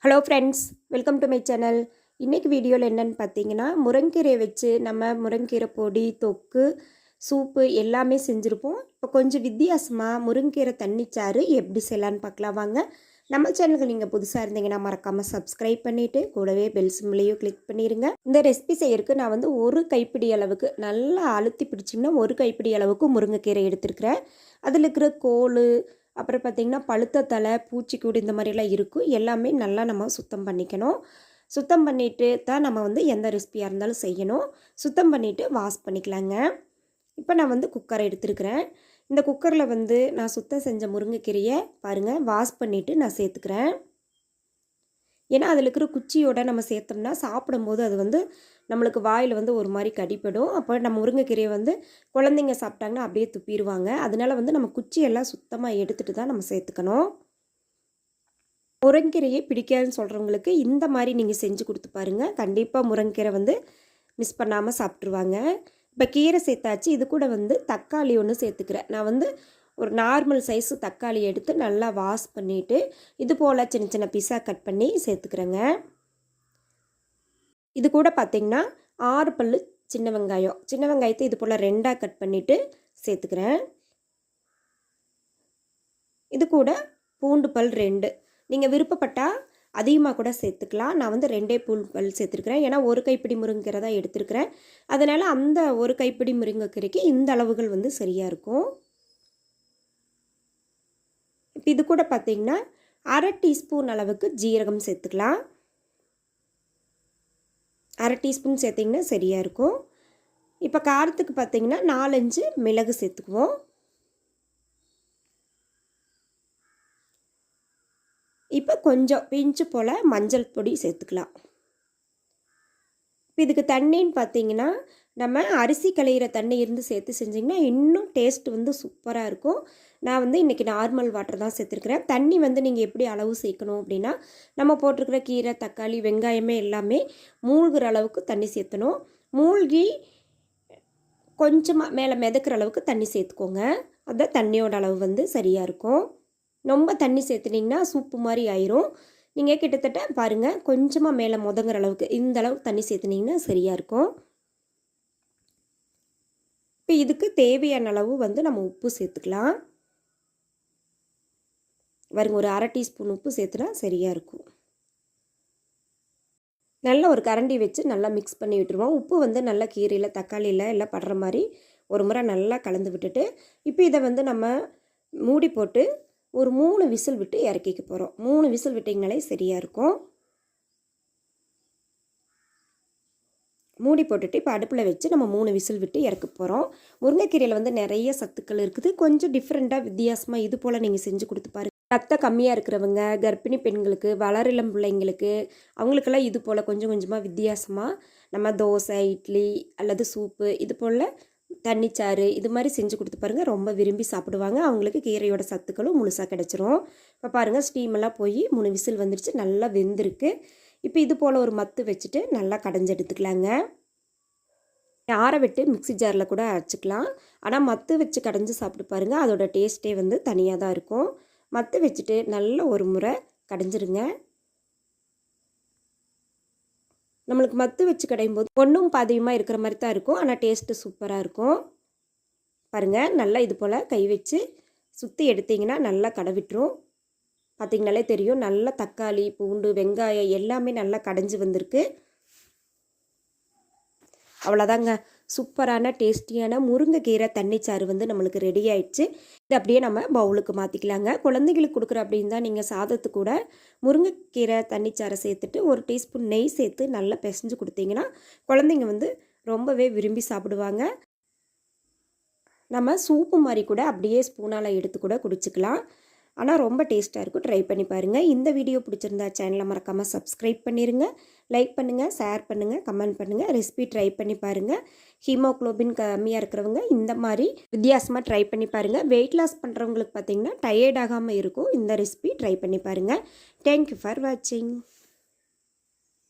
Hello friends, welcome to my channel. இன்றைக்கி வீடியோவில் என்னென்னு பார்த்தீங்கன்னா, முருங்கீரையை வச்சு நம்ம முருங்கீரை பொடி, தொக்கு, சூப்பு எல்லாமே செஞ்சுருப்போம். இப்போ கொஞ்சம் வித்தியாசமாக முருங்கீரை தண்ணிச்சாறு எப்படி செய்யலான்னு பார்க்கலாம் வாங்க. நம்ம சேனலுக்கு நீங்கள் புதுசாக இருந்தீங்கன்னா மறக்காமல் சப்ஸ்கிரைப் பண்ணிவிட்டு கூடவே பெல் சிம்லையும் கிளிக் பண்ணிடுங்க. இந்த ரெசிபி செய்யறதுக்கு நான் வந்து ஒரு கைப்பிடி அளவுக்கு நல்லா அழுத்தி பிடிச்சிங்கன்னா ஒரு கைப்பிடி அளவுக்கு முருங்கைக்கீரை எடுத்துருக்கிறேன். அதில் இருக்கிற கோல், அப்புறம் பார்த்திங்கன்னா பழுத்த தலை, பூச்சிக்கூடு இந்த மாதிரிலாம் இருக்கும். எல்லாமே நல்லா நம்ம சுத்தம் பண்ணிக்கணும். சுத்தம் பண்ணிவிட்டு தான் நம்ம வந்து எந்த ரெசிபியாக இருந்தாலும் செய்யணும். சுத்தம் பண்ணிவிட்டு வாஷ் பண்ணிக்கலாங்க. இப்போ நான் வந்து குக்கரை எடுத்துருக்கிறேன். இந்த குக்கரில் வந்து நான் சுத்தம் செஞ்ச முருங்கைக்கீரையை பாருங்கள் வாஷ் பண்ணிவிட்டு நான் சேர்த்துக்கிறேன். ஏன்னா அதில் இருக்கிற குச்சியோட நம்ம சேர்த்தோம்னா சாப்பிடும்போது அது வந்து நம்மளுக்கு வாயில் வந்து ஒரு மாதிரி கடிப்படும். அப்போ நம்ம முருங்கைக்கீரையை வந்து குழந்தைங்க சாப்பிட்டாங்கன்னா அப்படியே துப்பிடுவாங்க. அதனால வந்து நம்ம குச்சியெல்லாம் சுத்தமாக எடுத்துகிட்டு தான் நம்ம சேர்த்துக்கணும். முருங்கைக்கீரையே பிடிக்காதுன்னு சொல்கிறவங்களுக்கு இந்த மாதிரி நீங்கள் செஞ்சு கொடுத்து பாருங்கள். கண்டிப்பாக முருங்கைக்கீரை வந்து மிஸ் பண்ணாமல் சாப்பிட்ருவாங்க. இப்போ கீரை சேர்த்தாச்சு. இது கூட வந்து தக்காளி ஒன்று சேர்த்துக்கிறேன். நான் வந்து ஒரு நார்மல் சைஸு தக்காளி எடுத்து நல்லா வாஷ் பண்ணிவிட்டு இது போல் சின்ன சின்ன பீஸாக கட் பண்ணி சேர்த்துக்கிறேங்க. இது கூட பார்த்திங்கன்னா 6 பல் சின்ன வெங்காயம். சின்ன வெங்காயத்தை இது போல் 2ஆக கட் பண்ணிவிட்டு சேர்த்துக்கிறேன். இது கூட பூண்டு பல் 2. நீங்கள் விருப்பப்பட்டால் அதிகமாக கூட சேர்த்துக்கலாம். நான் வந்து 2 பூண்டு பல் சேர்த்துருக்கிறேன். ஏன்னா ஒரு கைப்பிடி முருங்கைக்கீரை தான் எடுத்துருக்கிறேன். அதனால் அந்த ஒரு கைப்பிடி முருங்கைக்கீரைக்கு இந்த அளவுகள் வந்து சரியாக இருக்கும். இப்போ இது கூட பார்த்திங்கன்னா 1/2 டீஸ்பூன் அளவுக்கு ஜீரகம் சேர்த்துக்கலாம். 1/2 டீஸ்பூன் சேர்த்திங்கன்னா சரியாக இருக்கும். இப்போ காரத்துக்கு பார்த்திங்கன்னா 4-5 மிளகு சேர்த்துக்குவோம். இப்போ கொஞ்சம் பிஞ்சு போல் மஞ்சள் பொடி சேர்த்துக்கலாம். இப்போ இதுக்கு தண்ணின்னு பார்த்திங்கன்னா நம்ம அரிசி களையிற தண்ணி இருந்து சேர்த்து செஞ்சிங்கன்னா இன்னும் டேஸ்ட் வந்து சூப்பராக இருக்கும். நான் வந்து இன்றைக்கி நார்மல் வாட்டர் தான் சேர்த்துருக்குறேன். தண்ணி வந்து நீங்கள் எப்படி அளவு சேர்க்கணும் அப்படின்னா, நம்ம போட்டிருக்கிற கீரை, தக்காளி, வெங்காயமே எல்லாமே மூழ்கிற அளவுக்கு தண்ணி சேர்த்தணும். மூழ்கி கொஞ்சமாக மேலே மிதக்கிற அளவுக்கு தண்ணி சேர்த்துக்கோங்க. அதுதான் தண்ணியோட அளவு வந்து சரியாக இருக்கும். ரொம்ப தண்ணி சேர்த்துனிங்கன்னா சூப்பு மாதிரி ஆயிரும். நீங்கள் கிட்டத்தட்ட பாருங்கள் கொஞ்சமாக மேலே முதங்குற அளவுக்கு இந்த அளவுக்கு தண்ணி சேர்த்துனிங்கன்னா சரியாக இருக்கும். இப்போ இதுக்கு தேவையான அளவு வந்து நம்ம உப்பு சேர்த்துக்கலாம். பாருங்க ஒரு 1/2 டீஸ்பூன் உப்பு சேர்த்துனா சரியாக இருக்கும். நல்லா ஒரு கரண்டி வச்சு நல்லா மிக்ஸ் பண்ணி விட்டுருவோம். உப்பு வந்து நல்லா கீரையில், தக்காளியில் எல்லாம் படுற மாதிரி ஒரு முறை நல்லா கலந்து விட்டுட்டு இப்போ இதை வந்து நம்ம மூடி போட்டு ஒரு 3 விசில் விட்டு இறக்கிக்க போகிறோம். 3 விசில் விட்டிங்கனாலே சரியாக இருக்கும். மூடி போட்டுட்டு இப்போ அடுப்பில் வச்சு நம்ம 3 விசில் விட்டு இறக்க போகிறோம். முருங்கைக்கீரையில் வந்து நிறைய சத்துக்கள் இருக்குது. கொஞ்சம் டிஃப்ரெண்ட்டாக வித்தியாசமாக இது போல் நீங்கள் செஞ்சு கொடுத்து பாருங்கள். ரத்தம் கம்மியாக இருக்கிறவங்க, கர்ப்பிணி பெண்களுக்கு, வளரிளம் பிள்ளைங்களுக்கு, அவங்களுக்கெல்லாம் இது போல் கொஞ்சம் கொஞ்சமாக வித்தியாசமாக நம்ம தோசை, இட்லி அல்லது சூப்பு இது போல் தண்ணிச்சாறு இது மாதிரி செஞ்சு கொடுத்து பாருங்கள். ரொம்ப விரும்பி சாப்பிடுவாங்க. அவங்களுக்கு கீரையோட சத்துக்களும் முழுசாக கிடச்சிரும். இப்போ பாருங்கள் ஸ்டீமெல்லாம் போய் 3 விசில் வந்துடுச்சு. நல்லா வெந்திருக்கு. இப்போ இது போல் ஒரு மத்து வச்சுட்டு நல்லா கடைஞ்சி எடுத்துக்கலாங்க. ஆற விட்டு மிக்ஸி ஜாரில் கூட அரைச்சிக்கலாம். ஆனால் மத்து வச்சு கடைஞ்சி சாப்பிட்டு பாருங்கள். அதோட டேஸ்ட்டே வந்து தனியாக தான் இருக்கும். மத்து வச்சுட்டு நல்ல ஒரு முறை கடைஞ்சிருங்க. நம்மளுக்கு மத்து வச்சு கடையும் போது ஒன்றும் பாதியமாக இருக்கிற மாதிரி தான் இருக்கும். ஆனால் டேஸ்ட்டு சூப்பராக இருக்கும். பாருங்கள் நல்லா இது போல் கை வச்சு சுற்றி எடுத்திங்கன்னா நல்லா கடவிட்டுரும். பார்த்திங்கனாலே தெரியும். நல்லா தக்காளி, பூண்டு, வெங்காயம் எல்லாமே நல்லா கடைஞ்சி வந்திருக்கு. அவ்வளோதாங்க. சூப்பரான டேஸ்டியான முருங்கைக்கீரை தண்ணிச்சாறு வந்து நம்மளுக்கு ரெடி ஆயிடுச்சு. இது அப்படியே நம்ம பவுலுக்கு மாற்றிக்கலாங்க. குழந்தைங்களுக்கு கொடுக்குற அப்படின்னு தான் நீங்கள் சாதத்து கூட முருங்கைக்கீரை தண்ணிச்சாறை சேர்த்துட்டு 1 டீஸ்பூன் நெய் சேர்த்து நல்லா பிசைஞ்சு கொடுத்தீங்கன்னா குழந்தைங்க வந்து ரொம்பவே விரும்பி சாப்பிடுவாங்க. நம்ம சூப்பு மாதிரி கூட அப்படியே ஸ்பூனால் எடுத்து கூட குடிச்சிக்கலாம். ஆனால் ரொம்ப டேஸ்ட்டாக இருக்கும். ட்ரை பண்ணி பாருங்கள். இந்த வீடியோ பிடிச்சிருந்தா சேனலை மறக்காமல் சப்ஸ்கிரைப் பண்ணிடுங்க. லைக் பண்ணுங்கள், ஷேர் பண்ணுங்கள், கமெண்ட் பண்ணுங்கள். ரெசிபி ட்ரை பண்ணி பாருங்கள். ஹீமோக்ளோபின் கம்மியாக இருக்கிறவங்க இந்த மாதிரி வித்தியாசமாக ட்ரை பண்ணி பாருங்கள். வெயிட் லாஸ் பண்ணுறவங்களுக்கு பார்த்திங்கன்னா டயர்ட் ஆகாமல் இருக்கும். இந்த ரெசிபி ட்ரை பண்ணி பாருங்கள். தேங்க்யூ ஃபார் வாட்சிங்.